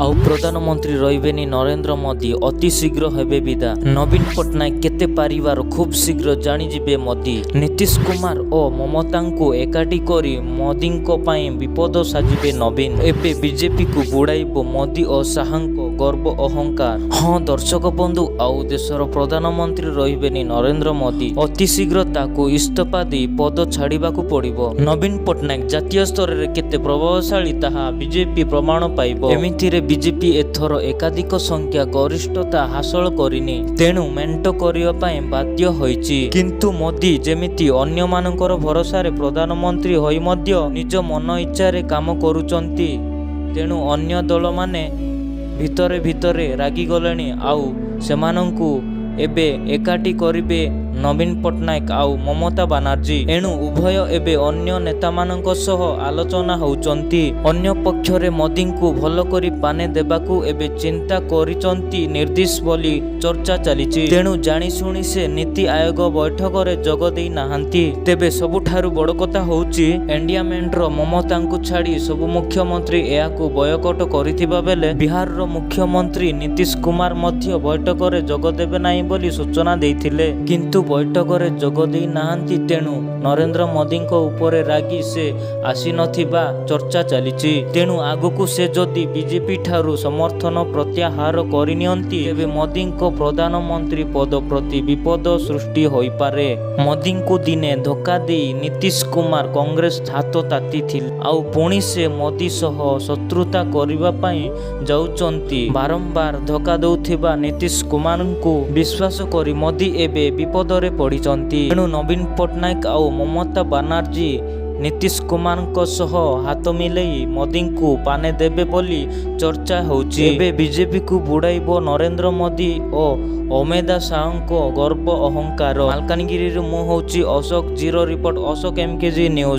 ଆଉ ପ୍ରଧାନମନ୍ତ୍ରୀ ରହିବେନି ନରେନ୍ଦ୍ର ମୋଦି। ଅତି ଶୀଘ୍ର ହେବେ ବିଦା। ନବୀନ ପଟ୍ଟନାୟକ କେତେ ପାରିବାର ଖୁବ୍ ଶୀଘ୍ର ଜାଣିଯିବେ ମୋଦି। ନୀତିଶ କୁମାର ଓ ମମତାଙ୍କୁ ଏକାଠି କରି ମୋଦିଙ୍କ ପାଇଁ ବିପଦ ସାଜିବେ ନବୀନ। ଏବେ ବିଜେପିକୁ ବୁଡ଼ାଇବ ମୋଦି ଓ ଶାହାଙ୍କ ଗର୍ବ ଅହଙ୍କାର। ହଁ ଦର୍ଶକ ବନ୍ଧୁ, ଆଉ ଦେଶର ପ୍ରଧାନମନ୍ତ୍ରୀ ରହିବେନି ନରେନ୍ଦ୍ର ମୋଦି। ଅତି ଶୀଘ୍ର ତାକୁ ଇସ୍ତଫା ଦେଇ ପଦ ଛାଡ଼ିବାକୁ ପଡ଼ିବ। ନବୀନ ପଟ୍ଟନାୟକ ଜାତୀୟ ସ୍ତରରେ କେତେ ପ୍ରଭାବଶାଳୀ ତାହା ବିଜେପି ପ୍ରମାଣ ପାଇବ। ଏମିତିରେ ବିଜେପି ଏଥର ଏକାଧିକ ସଂଖ୍ୟା ଗରିଷ୍ଠତା ହାସଲ କରିନି, ତେଣୁ ମେଣ୍ଟ କରିବା ପାଇଁ ବାଧ୍ୟ ହୋଇଛି। କିନ୍ତୁ ମୋଦି ଯେମିତି ଅନ୍ୟମାନଙ୍କର ଭରସାରେ ପ୍ରଧାନମନ୍ତ୍ରୀ ହୋଇ ମଧ୍ୟ ନିଜ ମନ ଇଚ୍ଛାରେ କାମ କରୁଛନ୍ତି, ତେଣୁ ଅନ୍ୟ ଦଳମାନେ ଭିତରେ ଭିତରେ ରାଗିଗଲେଣି। ଆଉ ସେମାନଙ୍କୁ ଏବେ ଏକାଠି କରିବେ ନବୀନ ପଟ୍ଟନାୟକ ଆଉ ମମତା ବାନାର୍ଜୀ। ଏଣୁ ଉଭୟ ଏବେ ଅନ୍ୟ ନେତାମାନଙ୍କ ସହ ଆଲୋଚନା ହେଉଛନ୍ତି। ଅନ୍ୟ ପକ୍ଷରେ ମୋଦିଙ୍କୁ ଭଲ କରି ପାନେ ଦେବାକୁ ଏବେ ଚିନ୍ତା କରିଛନ୍ତି ନୀତିଶ ବୋଲି ଚର୍ଚ୍ଚା ଚାଲିଛି। ତେଣୁ ଜାଣିଶୁଣି ସେ ନୀତି ଆୟୋଗ ବୈଠକରେ ଯୋଗ ଦେଇ ନାହାନ୍ତି। ତେବେ ସବୁଠାରୁ ବଡ଼ କଥା ହେଉଛି ଏନ୍ଡିଏମେଣ୍ଟର ମମତାଙ୍କୁ ଛାଡ଼ି ସବୁ ମୁଖ୍ୟମନ୍ତ୍ରୀ ଏହାକୁ ବୟକଟ କରିଥିବା ବେଳେ ବିହାରର ମୁଖ୍ୟମନ୍ତ୍ରୀ ନୀତିଶ କୁମାର ମଧ୍ୟ ବୈଠକରେ ଯୋଗ ଦେବେ ନାହିଁ ବୋଲି ସୂଚନା ଦେଇଥିଲେ। କିନ୍ତୁ ବୈଠକରେ ଯୋଗ ଦେଇ ନାହାନ୍ତି, ତେଣୁ ନରେନ୍ଦ୍ର ମୋଦିଙ୍କ ଉପରେ ରାଗି ସେ ଆସିନଥିବା ଚର୍ଚ୍ଚା ଚାଲିଛି। ତେଣୁ ଆଗକୁ ସେ ଯଦି ବିଜେପି ଠାରୁ ସମର୍ଥନ ପ୍ରତ୍ୟାହାର କରିନିଅନ୍ତି, ତେବେ ମୋଦିଙ୍କ ପ୍ରଧାନମନ୍ତ୍ରୀ ପଦ ପ୍ରତି ବିପଦ ସୃଷ୍ଟି ହୋଇପାରେ। ମୋଦିଙ୍କୁ ଦିନେ ଧକ୍କା ଦେଇ ନୀତିଶ କୁମାର କଂଗ୍ରେସ ହାତ ତାତିଥିଲେ, ଆଉ ପୁଣି ସେ ମୋଦି ସହ ଶତ୍ରୁତା କରିବା ପାଇଁ ଯାଉଛନ୍ତି। ବାରମ୍ବାର ଧକ୍କା ଦେଉଥିବା ନୀତିଶ କୁମାରଙ୍କୁ ବିଶ୍ୱାସ କରି ମୋଦି ଏବେ ବିପଦରେ ପଡ଼ିଛନ୍ତି। ତେଣୁ ନବୀନ ପଟ୍ଟନାୟକ ଆଉ ମମତା ବାନାର୍ଜୀ ନୀତିଶ କୁମାରଙ୍କ ସହ ହାତ ମିଳେଇ ମୋଦିଙ୍କୁ ପାନେ ଦେବେ ବୋଲି ଚର୍ଚ୍ଚା ହେଉଛି। ଏବେ ବିଜେପିକୁ ବୁଡ଼ାଇବ ନରେନ୍ଦ୍ର ମୋଦି ଓ ଅମିତ ଶାହାଙ୍କ ଗର୍ବ ଅହଙ୍କାର। ମାଲକାନଗିରିରୁ ମୁଁ ହେଉଛି Ashok, zero report, Ashok MKG news.